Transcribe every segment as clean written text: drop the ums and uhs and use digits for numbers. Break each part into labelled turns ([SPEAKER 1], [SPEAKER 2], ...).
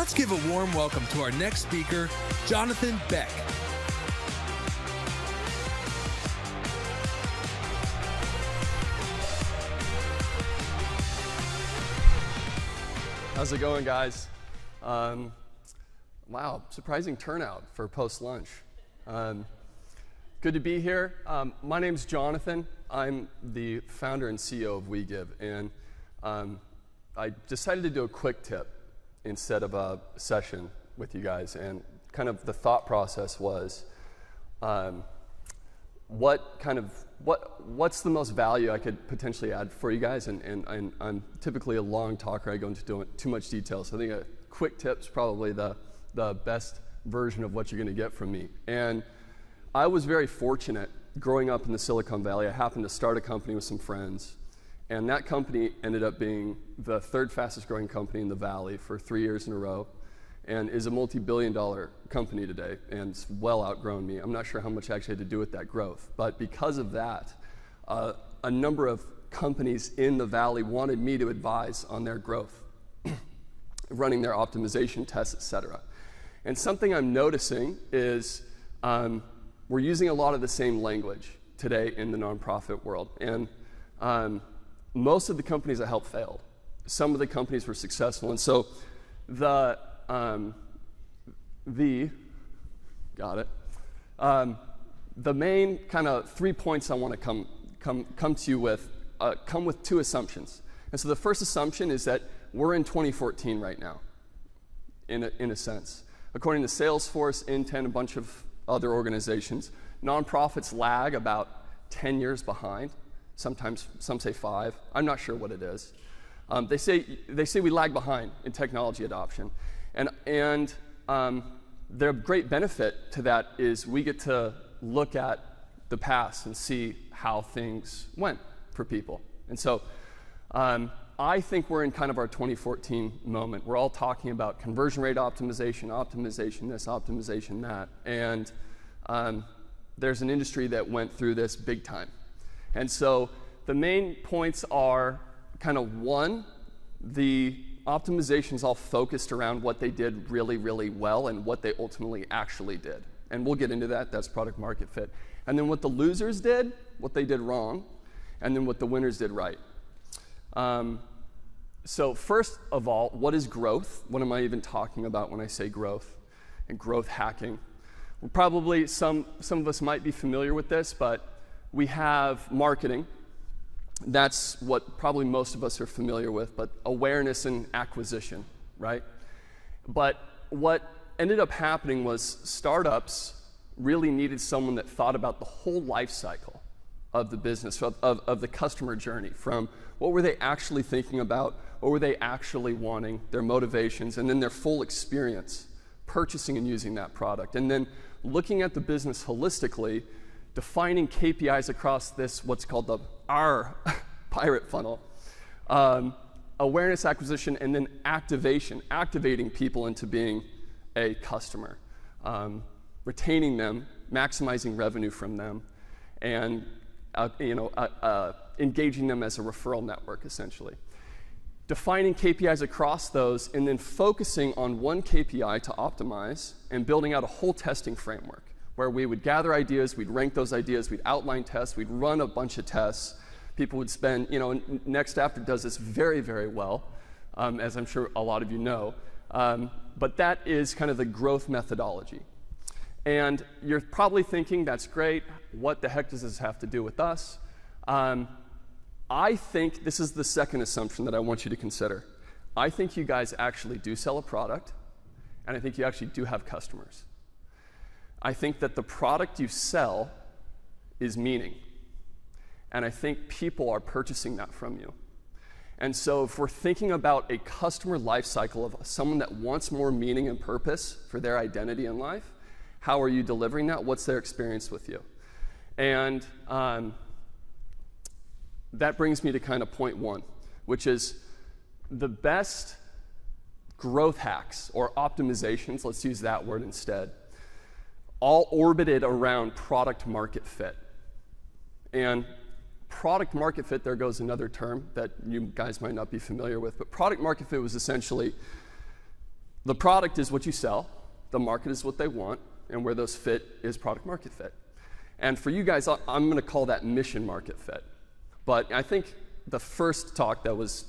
[SPEAKER 1] Let's give a warm welcome to our next speaker, Jonathan Beck.
[SPEAKER 2] How's it going, guys? Wow, surprising turnout for post-lunch. Good to be here. My name's Jonathan. I'm the founder and CEO of WeGive, and I decided to do a quick tip instead of a session with you guys. And kind of the thought process was, what's the most value I could potentially add for you guys? And I'm typically a long talker. I go into too much detail, so I think a quick tip's probably the best version of what you're going to get from me. And I was very fortunate growing up in the Silicon Valley. I happened to start a company with some friends, and that company ended up being the third fastest growing company in the Valley for 3 years in a row, and is a multi-billion-dollar company today, and it's well outgrown me. I'm not sure how much I actually had to do with that growth, but because of that, a number of companies in the Valley wanted me to advise on their growth, running their optimization tests, et cetera. And something I'm noticing is we're using a lot of the same language today in the nonprofit world, and most of the companies I helped failed. Some of the companies were successful, and so the main kind of 3 points I want to come to you with come with two assumptions. And so the first assumption is that we're in 2014 right now, in a sense. According to Salesforce, Intent, a bunch of other organizations, nonprofits lag about 10 years behind. Sometimes some say 5. I'm not sure what it is. They say we lag behind in technology adoption, and their great benefit to that is we get to look at the past and see how things went for people. And so I think we're in kind of our 2014 moment. We're all talking about conversion rate optimization, optimization this, optimization that, and there's an industry that went through this big time. And so the main points are kind of one, the optimization is all focused around what they did really, really well and what they ultimately actually did. And we'll get into that. That's product market fit. And then what the losers did, what they did wrong, and then what the winners did right. So first of all, what is growth? What am I even talking about when I say growth and growth hacking? Well, probably some of us might be familiar with this, but we have marketing. That's what probably most of us are familiar with, but awareness and acquisition, right? But what ended up happening was startups really needed someone that thought about the whole life cycle of the business, of the customer journey, from what were they actually thinking about, what were they actually wanting, their motivations, and then their full experience purchasing and using that product. And then looking at the business holistically, defining KPIs across this, what's called our pirate funnel, awareness, acquisition, and then activation, activating people into being a customer, retaining them, maximizing revenue from them, and engaging them as a referral network, essentially. Defining KPIs across those, and then focusing on one KPI to optimize, and building out a whole testing framework, where we would gather ideas, we'd rank those ideas, we'd outline tests, we'd run a bunch of tests. People would spend, NextAfter does this very, very well, as I'm sure a lot of you know. But that is kind of the growth methodology. And you're probably thinking, that's great, what the heck does this have to do with us? I think this is the second assumption that I want you to consider. I think you guys actually do sell a product, and I think you actually do have customers. I think that the product you sell is meaning. And I think people are purchasing that from you. And so if we're thinking about a customer life cycle of someone that wants more meaning and purpose for their identity in life, how are you delivering that? What's their experience with you? And that brings me to kind of point one, which is the best growth hacks or optimizations, let's use that word instead, all orbited around product market fit. And product market fit, there goes another term that you guys might not be familiar with, but product market fit was essentially The product is what you sell, the market is what they want, and where those fit is product market fit. And for you guys, I'm going to call that mission market fit. But I think the first talk that was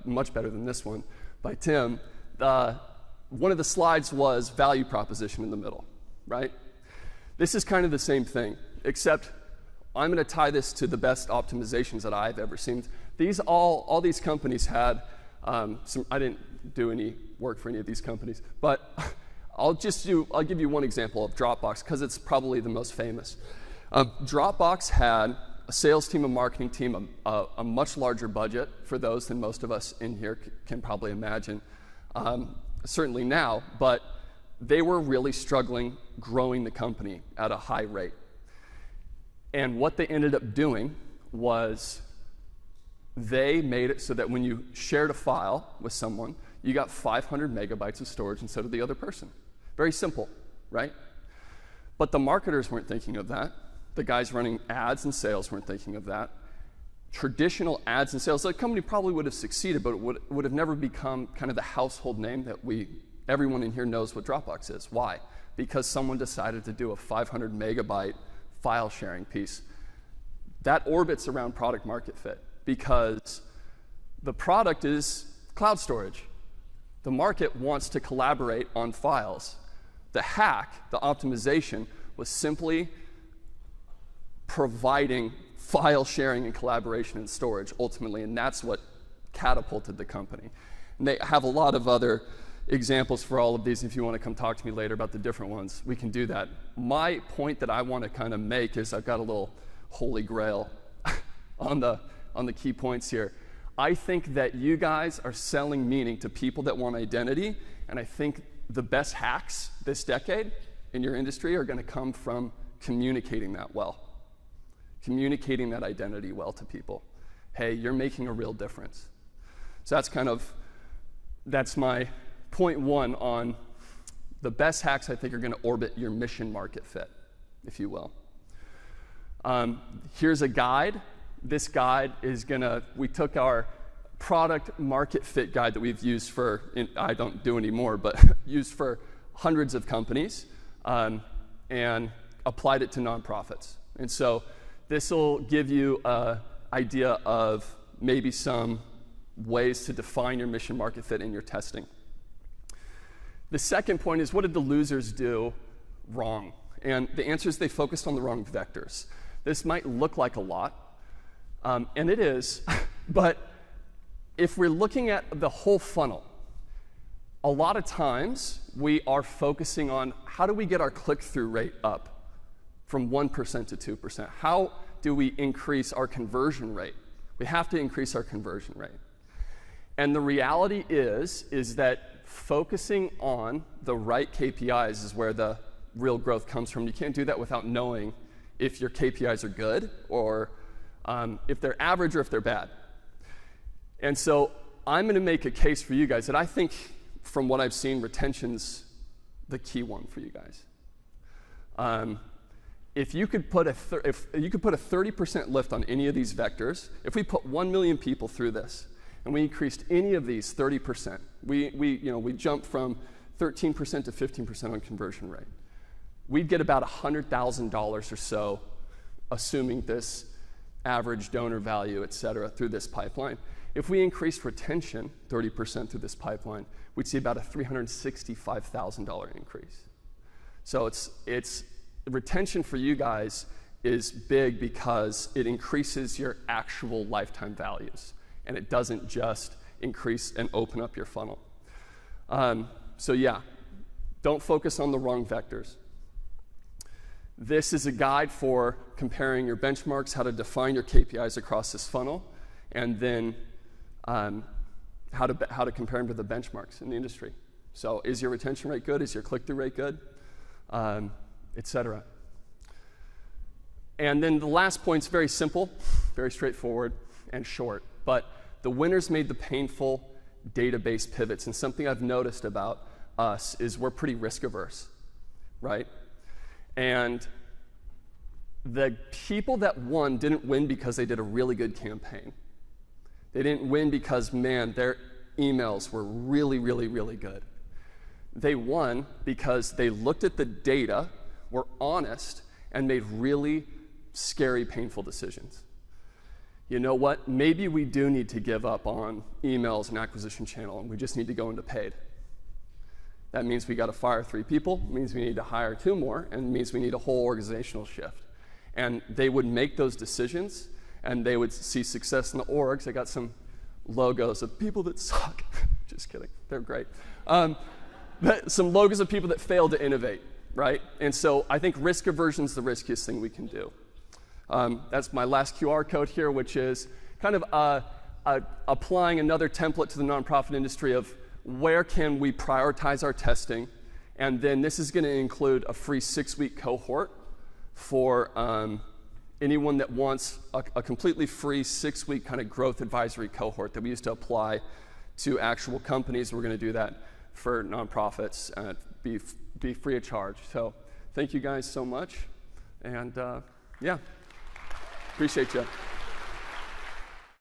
[SPEAKER 2] much better than this one by Tim, one of the slides was value proposition in the middle, right? This is kind of the same thing, except I'm going to tie this to the best optimizations that I've ever seen. All these companies had I didn't do any work for any of these companies, but I'll give you one example of Dropbox because it's probably the most famous. Dropbox had a sales team, a marketing team, a much larger budget for those than most of us in here can probably imagine, certainly now, but they were really struggling growing the company at a high rate. And what they ended up doing was they made it so that when you shared a file with someone, you got 500 megabytes of storage instead of the other person. Very simple, right? But the marketers weren't thinking of that. The guys running ads and sales weren't thinking of that. Traditional ads and sales, the company probably would have succeeded, but it would have never become kind of the household name that everyone in here knows what Dropbox is. Why? Because someone decided to do a 500 megabyte file sharing piece. That orbits around product market fit because the product is cloud storage. The market wants to collaborate on files. The hack, the optimization, was simply providing file sharing and collaboration and storage ultimately, and that's what catapulted the company. And they have a lot of other examples for all of these. If you want to come talk to me later about the different ones, we can do that. My point that I want to kind of make is I've got a little holy grail on the key points here. I think that you guys are selling meaning to people that want identity, and I think the best hacks this decade in your industry are going to come from communicating that well. Communicating that identity well to people. Hey, you're making a real difference. So that's my point one on the best hacks I think are going to orbit your mission market fit, if you will. Here's a guide. This guide is we took our product market fit guide that we've used I don't do anymore, but used for hundreds of companies and applied it to nonprofits. And so this will give you an idea of maybe some ways to define your mission market fit in your testing. The second point is, what did the losers do wrong? And the answer is they focused on the wrong vectors. This might look like a lot, and it is, but if we're looking at the whole funnel, a lot of times we are focusing on how do we get our click-through rate up from 1% to 2%. How do we increase our conversion rate? We have to increase our conversion rate. And the reality is that focusing on the right KPIs is where the real growth comes from. You can't do that without knowing if your KPIs are good or if they're average or if they're bad. And so I'm going to make a case for you guys that I think, from what I've seen, retention's the key one for you guys. If you could put a 30% lift on any of these vectors, if we put 1 million people through this, and we increased any of these 30%, we jumped from 13% to 15% on conversion rate, we'd get about $100,000 or so, assuming this average donor value, et cetera, through this pipeline. If we increased retention 30% through this pipeline, we'd see about a $365,000 increase. So it's retention for you guys is big because it increases your actual lifetime values, and it doesn't just increase and open up your funnel. So yeah, don't focus on the wrong vectors. This is a guide for comparing your benchmarks, how to define your KPIs across this funnel, and then how to compare them to the benchmarks in the industry. So is your retention rate good? Is your click-through rate good? Et cetera. And then the last point's very simple, very straightforward, and short. But the winners made the painful database pivots. And something I've noticed about us is we're pretty risk-averse, right? And the people that won didn't win because they did a really good campaign. They didn't win because, man, emails were really, really, really good. They won because they looked at the data, were honest, and made really scary, painful decisions. You know what? Maybe we do need to give up on emails and acquisition channel, and we just need to go into paid. That means we got to fire 3 people, means we need to hire 2 more, and means we need a whole organizational shift. And they would make those decisions, and they would see success in the orgs. I got some logos of people that suck. Just kidding, they're great. Some logos of people that failed to innovate, right? And so I think risk aversion is the riskiest thing we can do. That's my last QR code here, which is kind of applying another template to the nonprofit industry of where can we prioritize our testing. And then this is going to include a free 6-week cohort for anyone that wants a completely free 6-week kind of growth advisory cohort that we used to apply to actual companies. We're going to do that for nonprofits and be free of charge. So thank you guys so much. And yeah, appreciate you.